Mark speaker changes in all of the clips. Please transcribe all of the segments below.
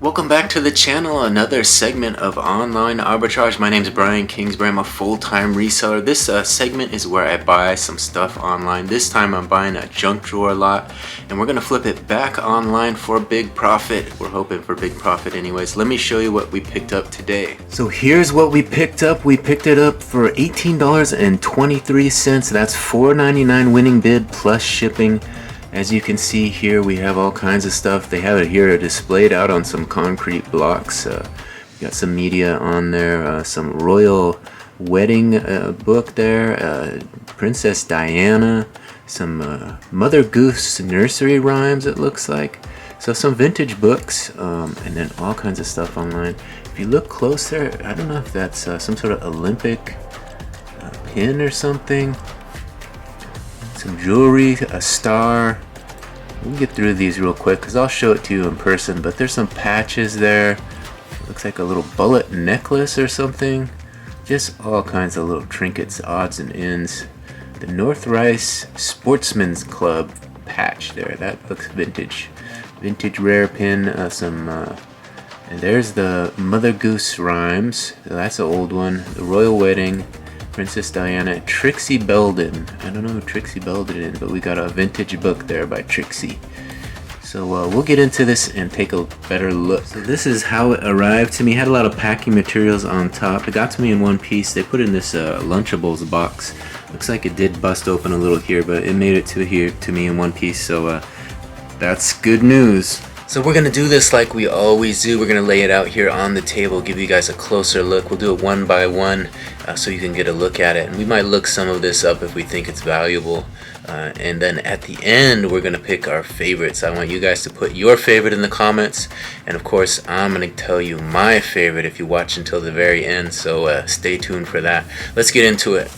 Speaker 1: Welcome back to the channel, another segment of online arbitrage. My name is Brian Kingsbury. I'm a full-time reseller. This segment is where I buy some stuff online. This time I'm buying a junk drawer lot and we're gonna flip it back online for a big profit. We're hoping for big profit anyways. Let me show you what we picked up today. So here's what we picked up. We picked it up for $18.23. That's $4.99 winning bid plus shipping. As you can see here, we have all kinds of stuff. They have it here displayed out on some concrete blocks. We got some media on there, some royal wedding book there, Princess Diana, some Mother Goose nursery rhymes it looks like. So some vintage books, and then all kinds of stuff online. If you look closer, I don't know if that's some sort of Olympic pin or something. Some jewelry, a star. We'll get through these real quick because I'll show it to you in person, but there's some patches there. Looks like a little bullet necklace or something. Just all kinds of little trinkets, odds and ends. The North Rice Sportsman's Club patch there. That looks vintage. Vintage rare pin, and there's the Mother Goose rhymes. That's an old one. The Royal Wedding. Princess Diana, Trixie Belden. I don't know who Trixie Belden is, but we got a vintage book there by Trixie. So we'll get into this and take a better look. So this is how it arrived to me. It had a lot of packing materials on top. It got to me in one piece. They put it in this Lunchables box. Looks like it did bust open a little here, but it made it to me in one piece. So that's good news. So we're gonna do this like we always do. We're gonna lay it out here on the table, give you guys a closer look. We'll do it one by one so you can get a look at it. And we might look some of this up if we think it's valuable. And then at the end, we're gonna pick our favorites. I want you guys to put your favorite in the comments. And of course, I'm gonna tell you my favorite if you watch until the very end. So stay tuned for that. Let's get into it.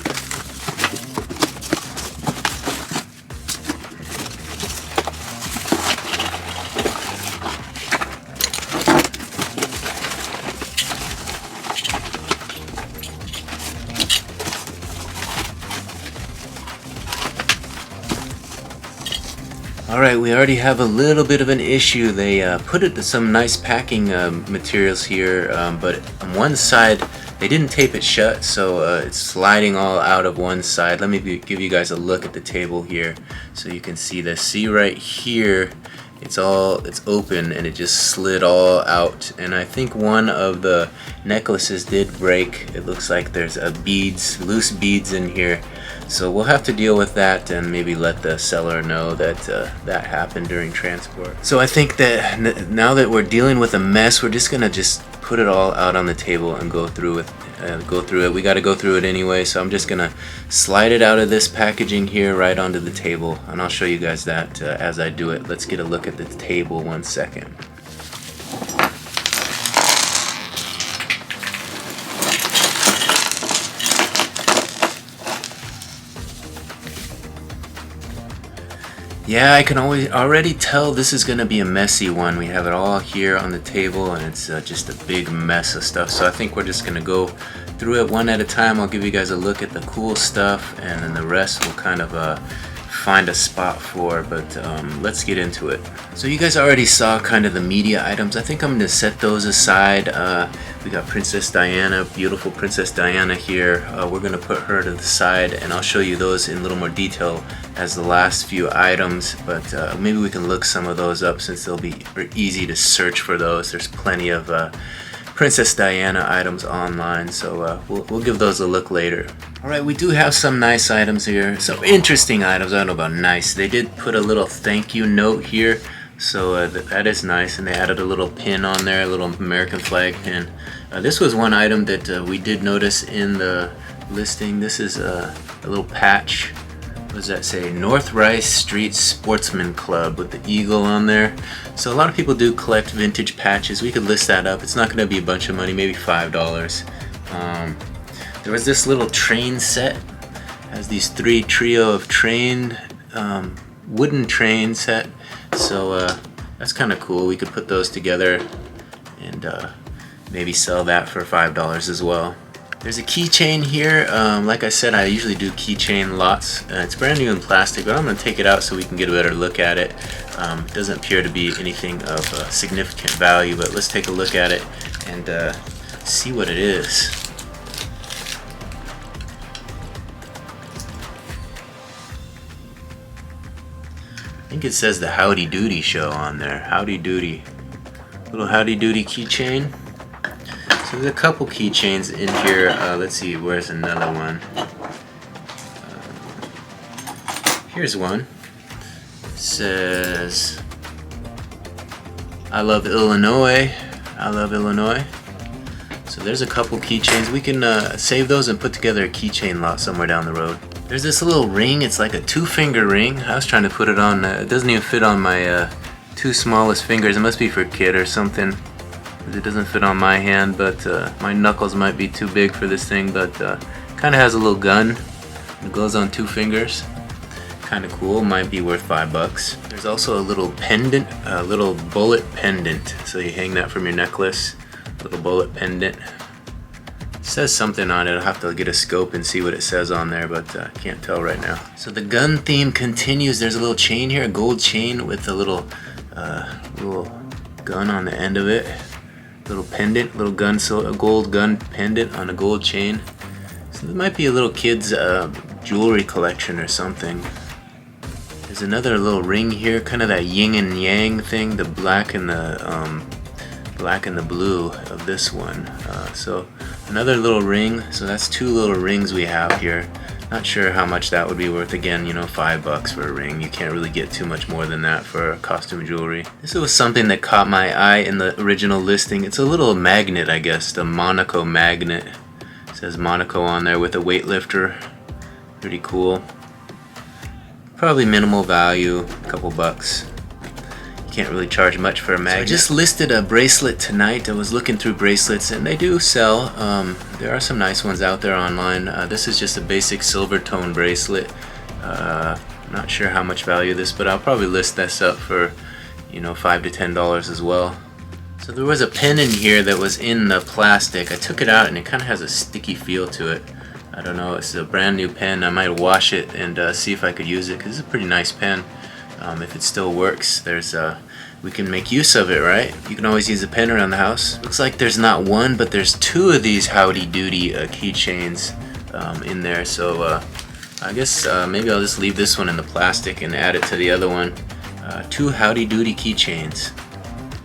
Speaker 1: Alright, we already have a little bit of an issue. They put it to some nice packing materials here, but on one side they didn't tape it shut, so it's sliding all out of one side. Let me give you guys a look at the table here so you can see this. See right here, it's open and it just slid all out, and I think one of the necklaces did break. It looks like there's loose beads in here. So we'll have to deal with that and maybe let the seller know that that happened during transport. So I think that now that we're dealing with a mess, we're just gonna put it all out on the table and go through it. We got to go through it anyway, so I'm just gonna slide it out of this packaging here right onto the table, and I'll show you guys that as I do it. Let's get a look at the table 1 second. Yeah, I can already tell this is going to be a messy one. We have it all here on the table and it's just a big mess of stuff. So I think we're just going to go through it one at a time. I'll give you guys a look at the cool stuff and then the rest we'll kind of find a spot for, but let's get into it. So you guys already saw kind of the media items. I think I'm going to set those aside. We got Princess Diana, beautiful Princess Diana here. We're going to put her to the side and I'll show you those in a little more detail as the last few items, but maybe we can look some of those up since they'll be easy to search for those. There's plenty of Princess Diana items online, so we'll give those a look later. Alright, we do have some nice items here, some interesting items. I don't know about nice. They did put a little thank you note here, so that is nice, and they added a little pin on there, a little American flag pin. This was one item that we did notice in the listing. This is a little patch. What does that say? North Rice Street Sportsman Club with the eagle on there. So a lot of people do collect vintage patches. We could list that up. It's not going to be a bunch of money, maybe $5. There was this little train set. It has these trio of wooden train set. So that's kind of cool. We could put those together and maybe sell that for $5 as well. There's a keychain here. Like I said, I usually do keychain lots. It's brand new in plastic, but I'm going to take it out so we can get a better look at it. It doesn't appear to be anything of significant value, but let's take a look at it and see what it is. I think it says the Howdy Doody show on there. Howdy Doody. Little Howdy Doody keychain. So there's a couple keychains in here. Let's see, where's another one? Here's one. It says, I love Illinois. I love Illinois. So there's a couple keychains. We can save those and put together a keychain lot somewhere down the road. There's this little ring. It's like a 2-finger ring. I was trying to put it on. It doesn't even fit on my 2 smallest fingers. It must be for a kid or something. It doesn't fit on my hand, but my knuckles might be too big for this thing. But kind of has a little gun. It goes on 2 fingers. Kind of cool. Might be worth $5. There's also a little pendant, a little bullet pendant. So you hang that from your necklace. Little bullet pendant. It says something on it. I'll have to get a scope and see what it says on there, but I can't tell right now. So the gun theme continues. There's a little chain here, a gold chain with a little gun on the end of it. Little pendant, little gun, so a gold gun pendant on a gold chain. So there might be a little kid's jewelry collection or something. There's another little ring here, kind of that yin and yang thing, the black and the blue of this one. So another little ring. So that's 2 little rings we have here. Not sure how much that would be worth. Again, you know, $5 for a ring. You can't really get too much more than that for costume jewelry. This was something that caught my eye in the original listing. It's a little magnet, I guess, the Monaco magnet. It says Monaco on there with a weightlifter. Pretty cool. Probably minimal value, a couple bucks. Can't really charge much for a magnet. So I just listed a bracelet tonight. I was looking through bracelets and they do sell. There are some nice ones out there online. This is just a basic silver tone bracelet. Not sure how much value this, but I'll probably list this up for, you know, $5 to $10 as well. So there was a pen in here that was in the plastic. I took it out and it kind of has a sticky feel to it. I don't know, it's a brand new pen. I might wash it and see if I could use it because it's a pretty nice pen. If it still works, we can make use of it, right? You can always use a pen around the house. Looks like there's not one, but there's 2 of these Howdy Doody keychains in there. So I guess maybe I'll just leave this one in the plastic and add it to the other one. 2 Howdy Doody keychains.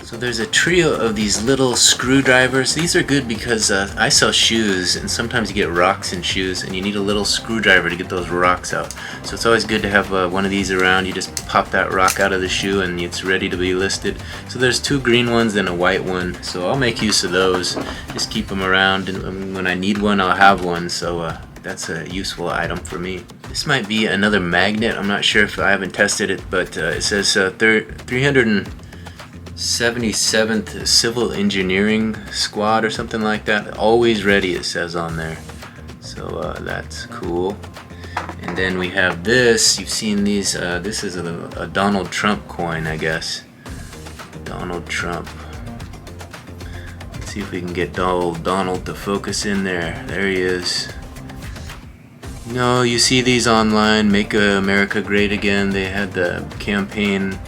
Speaker 1: So there's a trio of these little screwdrivers. These are good because I sell shoes and sometimes you get rocks in shoes and you need a little screwdriver to get those rocks out. So it's always good to have one of these around. You just pop that rock out of the shoe and it's ready to be listed. So there's 2 green ones and a white one. So I'll make use of those. Just keep them around and when I need one I'll have one. So that's a useful item for me. This might be another magnet. I'm not sure if I haven't tested it, but it says 377th Civil Engineering Squad or something like that. Always ready, it says on there. So that's cool. And then we have this. You've seen these. This is a Donald Trump coin, I guess. Donald Trump. Let's see if we can get Donald to focus in there. There he is. No, you see these online. Make America Great Again. They had the campaign.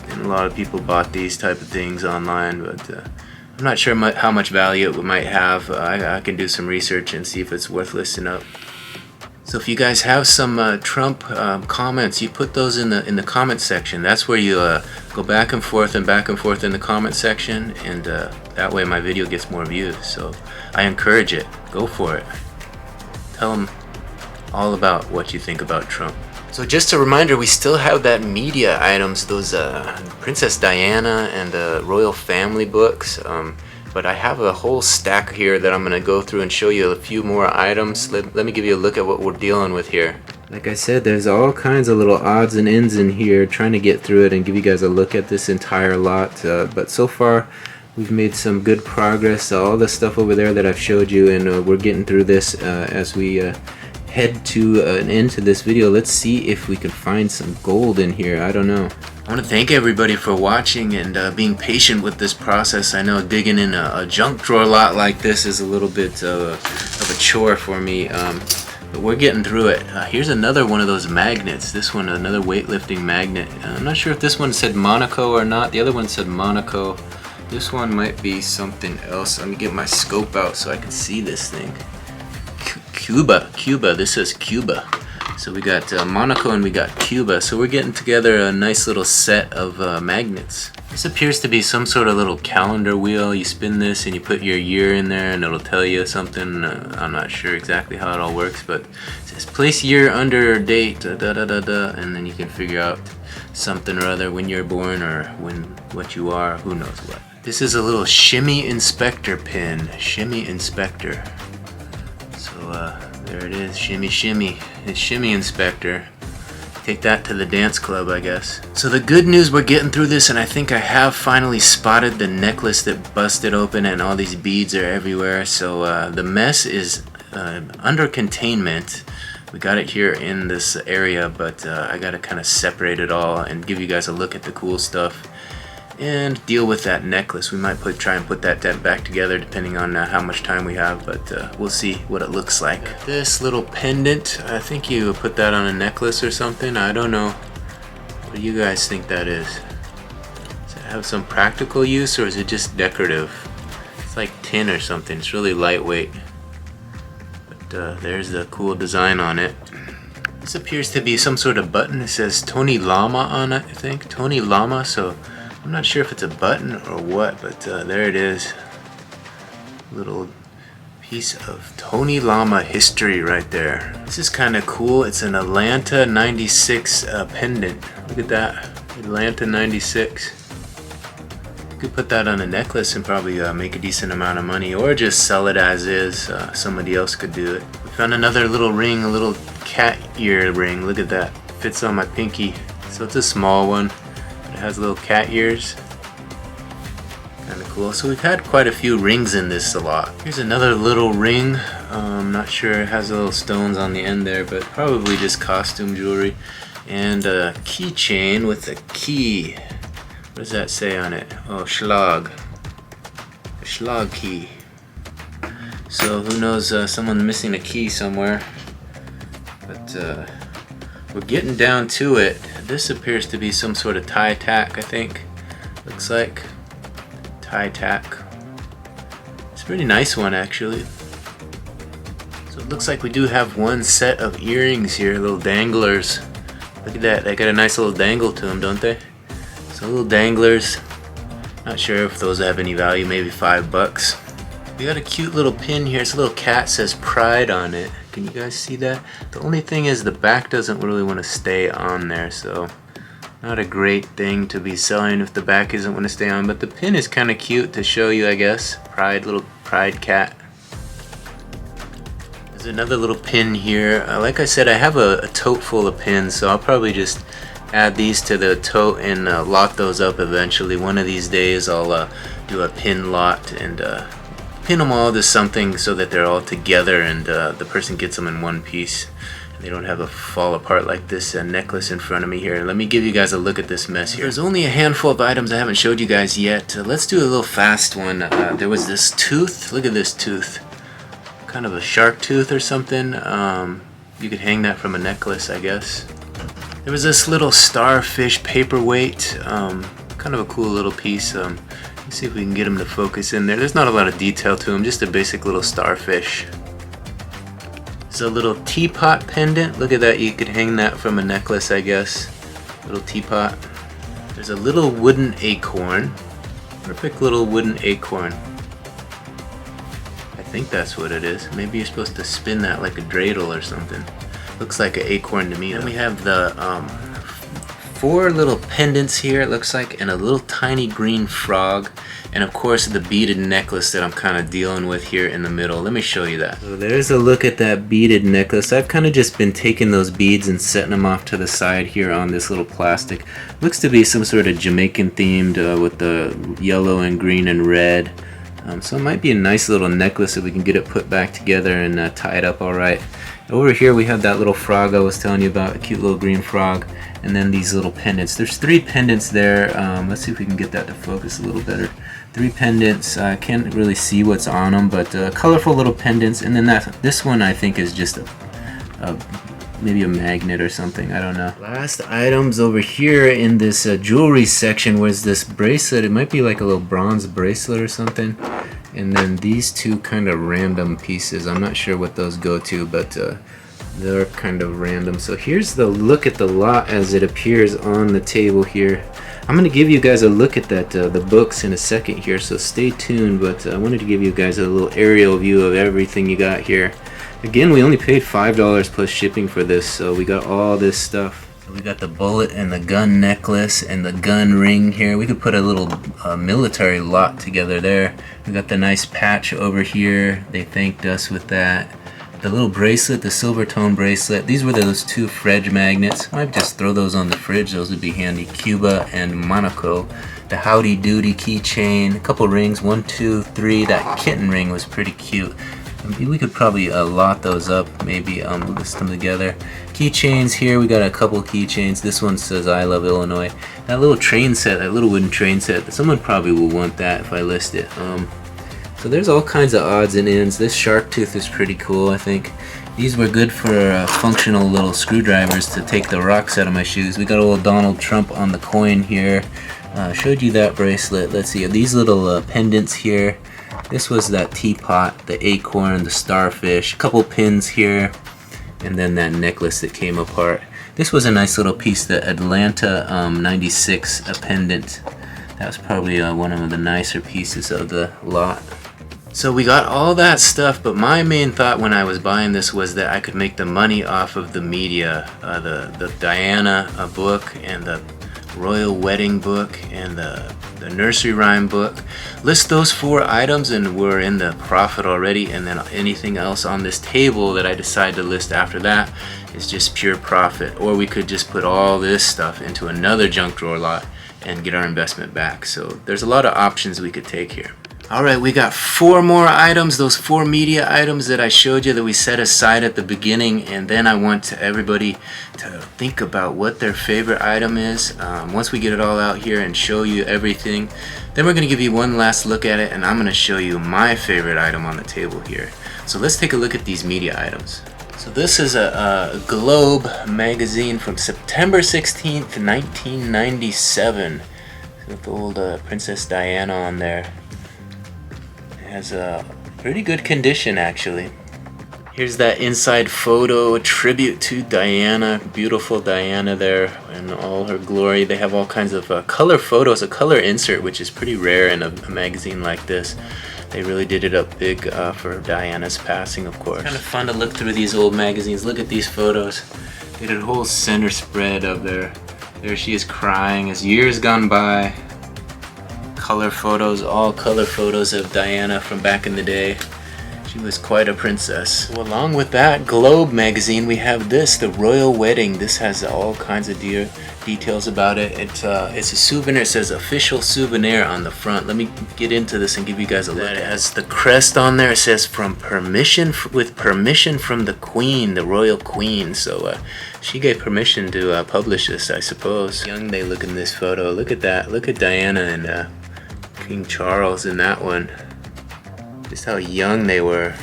Speaker 1: And a lot of people bought these type of things online, but I'm not sure how much value it might have. I can do some research and see if it's worth listing up. So if you guys have some Trump comments, you put those in the comment section. That's where you go back and forth in the comment section, and that way my video gets more views. So I encourage it. Go for it. Tell them all about what you think about Trump. So just a reminder, we still have that media items, those Princess Diana and royal family books. But I have a whole stack here that I'm going to go through and show you a few more items. Let me give you a look at what we're dealing with here. Like I said, there's all kinds of little odds and ends in here, trying to get through it and give you guys a look at this entire lot. But so far, we've made some good progress. All the stuff over there that I've showed you, and we're getting through this as we head to an end to this video. Let's see if we can find some gold in here. I don't know. I want to thank everybody for watching and being patient with this process. I know digging in a junk drawer lot like this is a little bit of a chore for me, but we're getting through it. Here's another one of those magnets. This one, another weightlifting magnet. I'm not sure if this one said Monaco or not. The other one said Monaco. This one might be something else. Let me get my scope out so I can see this thing. Cuba. This says Cuba. So we got Monaco and we got Cuba. So we're getting together a nice little set of magnets. This appears to be some sort of little calendar wheel. You spin this and you put your year in there and it'll tell you something. I'm not sure exactly how it all works, but it says place year under date, and then you can figure out something or other, when you're born or what you are, who knows what. This is a little shimmy inspector pin. Shimmy inspector. So there it is, shimmy shimmy. It's shimmy inspector. Take that to the dance club, I guess. So the good news, we're getting through this, and I think I have finally spotted the necklace that busted open and all these beads are everywhere. So the mess is under containment. We got it here in this area, but I gotta kind of separate it all and give you guys a look at the cool stuff and deal with that necklace. We might try and put that back together depending on how much time we have, but we'll see what it looks like. This little pendant, I think you put that on a necklace or something. I don't know. What do you guys think that is? Does it have some practical use or is it just decorative? It's like tin or something. It's really lightweight. But there's the cool design on it. This appears to be some sort of button. It says Tony Lama on it, I think. Tony Lama, so I'm not sure if it's a button or what, but there it is. Little piece of Tony Lama history right there. This is kind of cool. It's an Atlanta 96 pendant. Look at that. Atlanta 96. You could put that on a necklace and probably make a decent amount of money, or just sell it as is. Somebody else could do it. We found another little ring, a little cat ear ring. Look at that. Fits on my pinky. So it's a small one. It has little cat ears. Kind of cool. So we've had quite a few rings in this a lot. Here's another little ring. I'm not sure, it has little stones on the end there, but probably just costume jewelry. And a keychain with a key. What does that say on it? Oh, Schlag. A Schlag key. So who knows, someone's missing a key somewhere. But we're getting down to it. This appears to be some sort of tie tack, I think. Looks like tie tack. It's a pretty nice one, actually. So it looks like we do have one set of earrings here, little danglers. Look at that, they got a nice little dangle to them, don't they? So little danglers. Not sure if those have any value, maybe $5. We got a cute little pin here. It's a little cat, says Pride on it. Can you guys see that? The only thing is the back doesn't really want to stay on there, so not a great thing to be selling if the back isn't want to stay on, but the pin is kind of cute to show you, I guess. Pride, little Pride cat. There's another little pin here. Like I said, I have a tote full of pins, so I'll probably just add these to the tote and lock those up eventually. One of these days I'll do a pin lot and pin them all to something so that they're all together and the person gets them in one piece. They don't have a fall apart like this necklace in front of me here. Let me give you guys a look at this mess here. There's only a handful of items I haven't showed you guys yet. Let's do a little fast one. There was this tooth. Look at this tooth. Kind of a shark tooth or something. You could hang that from a necklace, I guess. There was this little starfish paperweight. Kind of a cool little piece. Let's see if we can get him to focus in there. There's not a lot of detail to him, just a basic little starfish. It's a little teapot pendant. Look at that, you could hang that from a necklace, I guess. Little teapot. There's a little wooden acorn. Perfect little wooden acorn. I think that's what it is. Maybe you're supposed to spin that like a dreidel or something. Looks like an acorn to me. Then we have the 4 little pendants here, it looks like, and a little tiny green frog, and of course the beaded necklace that I'm kind of dealing with here in the middle. Let me show you that. So there's a look at that beaded necklace. I've kind of just been taking those beads and setting them off to the side here on this little plastic. Looks to be some sort of Jamaican themed with the yellow and green and red. So it might be a nice little necklace if we can get it put back together and tie it up all right. Over here we have that little frog I was telling you about, a cute little green frog, and then these little pendants. There's 3 pendants there. Let's see if we can get that to focus a little better. 3 pendants. I can't really see what's on them, but colorful little pendants. And then this one I think is just maybe a magnet or something. I don't know. Last items over here in this jewelry section was this bracelet. It might be like a little bronze bracelet or something. And then these 2 kind of random pieces. I'm not sure what those go to, but they're kind of random. So here's the look at the lot as it appears on the table here. I'm going to give you guys a look at that the books in a second here, so stay tuned. But I wanted to give you guys a little aerial view of everything you got here. Again, we only paid $5 plus shipping for this, so we got all this stuff. So we got the bullet and the gun necklace and the gun ring here. We could put a little military lot together there. We got the nice patch over here. They thanked us with that. The little bracelet, the silver tone bracelet. These were those 2 fridge magnets. Might just throw those on the fridge. Those would be handy. Cuba and Monaco. The Howdy Doody keychain. A couple rings. 1, 2, 3. That kitten ring was pretty cute. We could probably lot those up, maybe list them together. Keychains here, we got a couple keychains. This one says I love Illinois. That little train set, that little wooden train set, someone probably will want that if I list it. So there's all kinds of odds and ends. This shark tooth is pretty cool, I think. These were good for functional little screwdrivers to take the rocks out of my shoes. We got a little Donald Trump on the coin here. Showed you that bracelet. Let's see, these little pendants here. This was that teapot, the acorn, the starfish, a couple pins here, and then that necklace that came apart. This was a nice little piece, the Atlanta 96 pendant. That was probably one of the nicer pieces of the lot. So we got all that stuff, but my main thought when I was buying this was that I could make the money off of the media, the Diana book and the Royal Wedding book and the nursery rhyme book. List those 4 items and we're in the profit already, and then anything else on this table that I decide to list after that is just pure profit. Or we could just put all this stuff into another junk drawer lot and get our investment back. So there's a lot of options we could take here. Alright, we got 4 more items, those 4 media items that I showed you that we set aside at the beginning, and then I want everybody to think about what their favorite item is. Once we get it all out here and show you everything, then we're going to give you one last look at it, and I'm going to show you my favorite item on the table here. So let's take a look at these media items. So this is a Globe magazine from September 16th, 1997, with the old Princess Diana on there. Has a pretty good condition actually. Here's that inside photo, a tribute to Diana, beautiful Diana there in all her glory. They have all kinds of color photos, a color insert, which is pretty rare in a magazine like this. They really did it up big for Diana's passing, of course. Kind of fun to look through these old magazines. Look at these photos. They did a whole center spread of there she is crying as years gone by. Color photos, all color photos of Diana from back in the day. She was quite a princess. Well, along with that Globe magazine, we have this, the Royal Wedding. This has all kinds of details about it. It's a souvenir. It says official souvenir on the front. Let me get into this and give you guys a look. It has the crest on there. It says with permission from the Queen, the Royal Queen. So she gave permission to publish this, I suppose. Young they look in this photo. Look at that. Look at Diana and King Charles in that one. Just how young they were.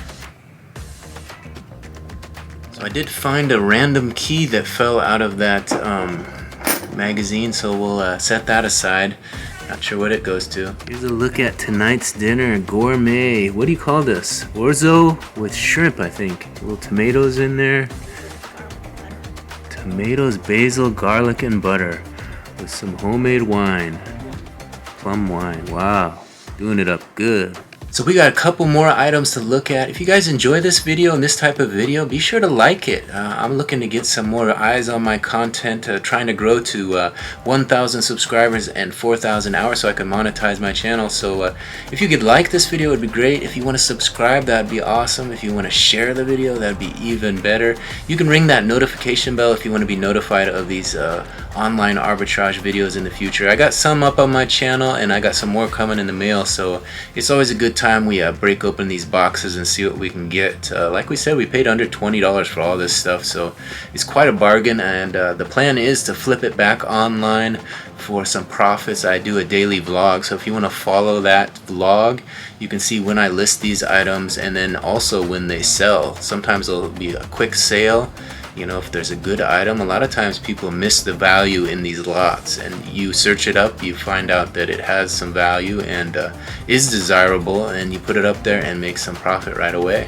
Speaker 1: So I did find a random key that fell out of that magazine, so we'll set that aside. Not sure what it goes to. Here's a look at tonight's dinner, gourmet. What do you call this? Orzo with shrimp, I think. Little tomatoes in there. Tomatoes, basil, garlic, and butter with some homemade wine. Plum wine. Wow, doing it up good. So we got a couple more items to look at. If you guys enjoy this video and this type of video, be sure to like it. I'm looking to get some more eyes on my content, trying to grow to 1,000 subscribers and 4,000 hours so I can monetize my channel. So if you could like this video, it would be great. If you want to subscribe, that'd be awesome. If you want to share the video, that'd be even better. You can ring that notification bell if you want to be notified of these online arbitrage videos in the future. I got some up on my channel and I got some more coming in the mail, so it's always a good time time we break open these boxes and see what we can get. Like we said, we paid under $20 for all this stuff, so it's quite a bargain, and the plan is to flip it back online for some profits. I do a daily vlog, so if you want to follow that vlog, you can see when I list these items and then also when they sell. Sometimes it'll be a quick sale. You know, if there's a good item, a lot of times people miss the value in these lots, and you search it up, you find out that it has some value and is desirable, and you put it up there and make some profit right away.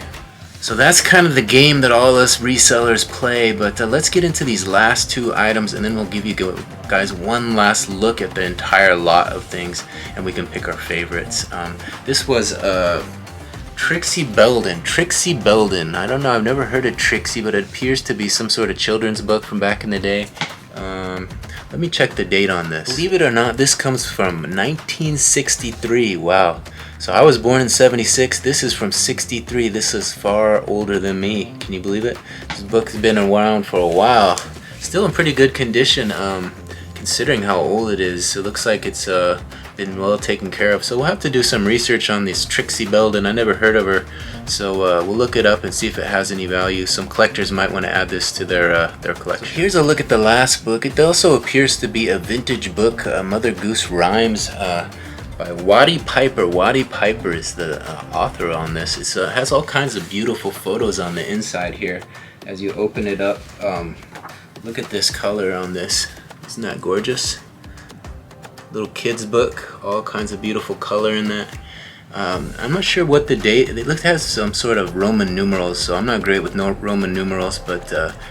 Speaker 1: So that's kind of the game that all us resellers play, but let's get into these last two items, and then we'll give you guys one last look at the entire lot of things, and we can pick our favorites. This was Trixie Belden. I don't know, I've never heard of Trixie, but it appears to be some sort of children's book from back in the day. Let me check the date on this. Believe it or not, this comes from 1963. Wow. So I was born in 76. This is from 63. This is far older than me. Can you believe it? This book's been around for a while. Still in pretty good condition, considering how old it is. It looks like it's been well taken care of. So we'll have to do some research on this Trixie Belden. I never heard of her, so we'll look it up and see if it has any value. Some collectors might want to add this to their collection. So here's a look at the last book. It also appears to be a vintage book, Mother Goose Rhymes, by Waddy Piper. Waddy Piper is the author on this. It has all kinds of beautiful photos on the inside here. As you open it up, look at this color on this. Isn't that gorgeous? Little kids book, all kinds of beautiful color in that. I'm not sure what the date. It has some sort of Roman numerals, so I'm not great with Roman numerals, but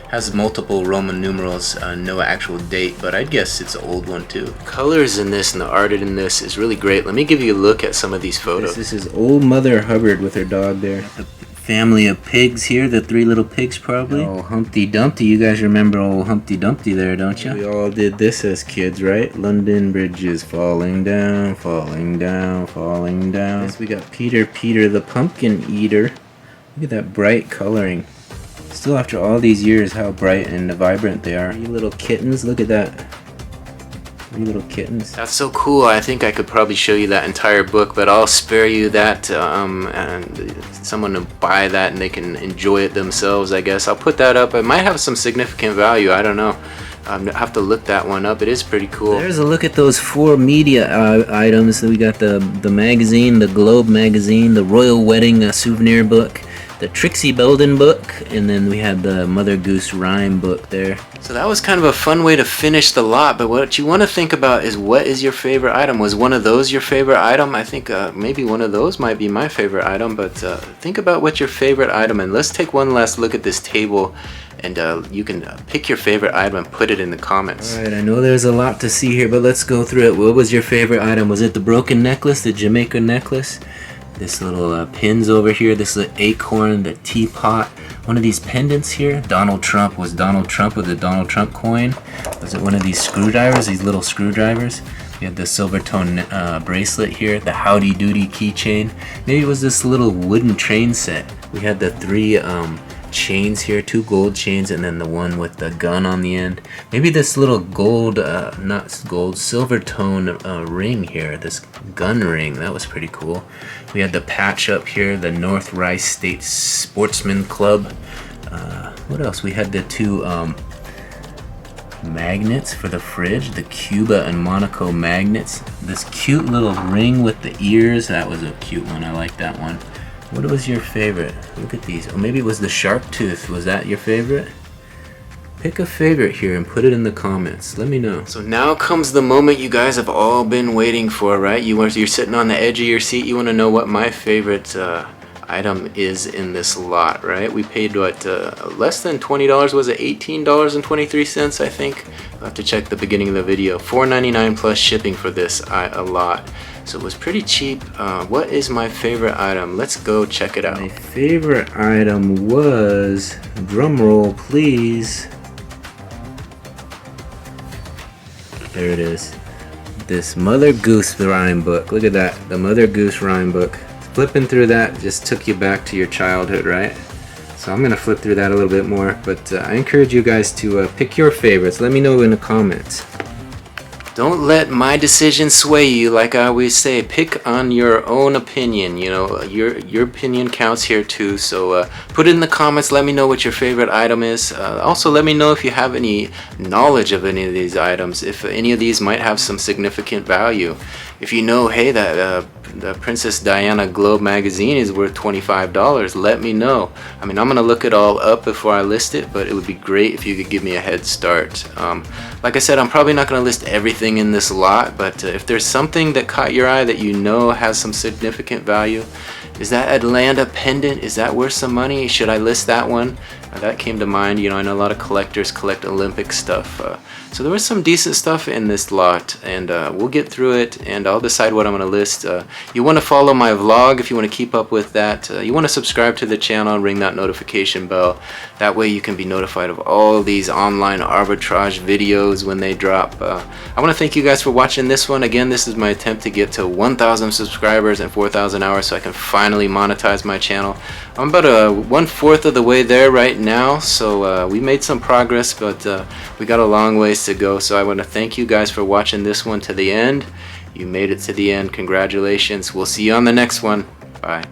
Speaker 1: has multiple Roman numerals, no actual date, but I'd guess it's an old one too. Colors in this and the art in this is really great. Let me give you a look at some of these photos. This is old Mother Hubbard with her dog there. The family of pigs here, the three little pigs probably. Oh, Humpty Dumpty. You guys remember old Humpty Dumpty there, don't you? We all did this as kids, right? London Bridge is falling down, falling down, falling down. Yes, we got Peter the Pumpkin Eater. Look at that bright coloring. Still after all these years, how bright and vibrant they are. You little kittens, look at that. Little kittens. That's so cool. I think I could probably show you that entire book, but I'll spare you that, and someone to buy that and they can enjoy it themselves, I guess. I'll put that up. It might have some significant value. I don't know. I have to look that one up. It is pretty cool. There's a look at those four media items. So we got the magazine, the Globe magazine, the Royal Wedding souvenir book, the Trixie Belden book, and then we had the Mother Goose Rhyme book there. So that was kind of a fun way to finish the lot, but what you want to think about is, what is your favorite item? Was one of those your favorite item? I think maybe one of those might be my favorite item, but think about what's your favorite item, and let's take one last look at this table, and you can pick your favorite item and put it in the comments. Alright, I know there's a lot to see here, but let's go through it. What was your favorite item? Was it the broken necklace, the Jamaica necklace? This little pins over here, this little acorn, the teapot, one of these pendants here. Donald Trump. Was Donald Trump with the Donald Trump coin? Was it one of these screwdrivers, these little screwdrivers? We had the silver tone bracelet here, the Howdy Doody keychain. Maybe it was this little wooden train set. We had the three chains here, two gold chains, and then the one with the gun on the end. Maybe this little gold, not gold, silver tone ring here, this gun ring. That was pretty cool. We had the patch up here, the North Rice State Sportsman Club. What else? We had the two magnets for the fridge, the Cuba and Monaco magnets. This cute little ring with the ears, that was a cute one. I like that one. What was your favorite? Look at these. Oh, maybe it was the shark tooth. Was that your favorite? Pick a favorite here and put it in the comments. Let me know. So now comes the moment you guys have all been waiting for, right? You're sitting on the edge of your seat. You want to know what my favorite item is in this lot, right? We paid what, less than $20. Was it $18.23? I think. I'll have to check the beginning of the video. $4.99 plus shipping for this a lot. So it was pretty cheap. What is my favorite item? Let's go check it out. My favorite item was, drum roll please. There it is. This Mother Goose Rhyme book. Look at that, the Mother Goose Rhyme book. Flipping through that just took you back to your childhood, right? So I'm gonna flip through that a little bit more, but I encourage you guys to pick your favorites. Let me know in the comments. Don't let my decision sway you. Like I always say, pick on your own opinion. You know, your opinion counts here too. So put it in the comments. Let me know what your favorite item is. Also, let me know if you have any knowledge of any of these items. If any of these might have some significant value. If you know, hey, that the Princess Diana Globe magazine is worth $25, let me know. I mean, I'm gonna look it all up before I list it, but it would be great if you could give me a head start. Like I said, I'm probably not gonna list everything in this lot, but if there's something that caught your eye that you know has some significant value, is that Atlanta pendant, is that worth some money? Should I list that one? That came to mind. You know, I know a lot of collectors collect Olympic stuff. So there was some decent stuff in this lot, and we'll get through it, and I'll decide what I'm going to list. You want to follow my vlog if you want to keep up with that. You want to subscribe to the channel and ring that notification bell. That way you can be notified of all these online arbitrage videos when they drop. I want to thank you guys for watching this one. Again, this is my attempt to get to 1,000 subscribers and 4,000 hours so I can finally monetize my channel. I'm about 1/4 of the way there right now, so we made some progress, but we got a long ways to go. So I want to thank you guys for watching this one to the end. You made it to the end. Congratulations. We'll see you on the next one. Bye.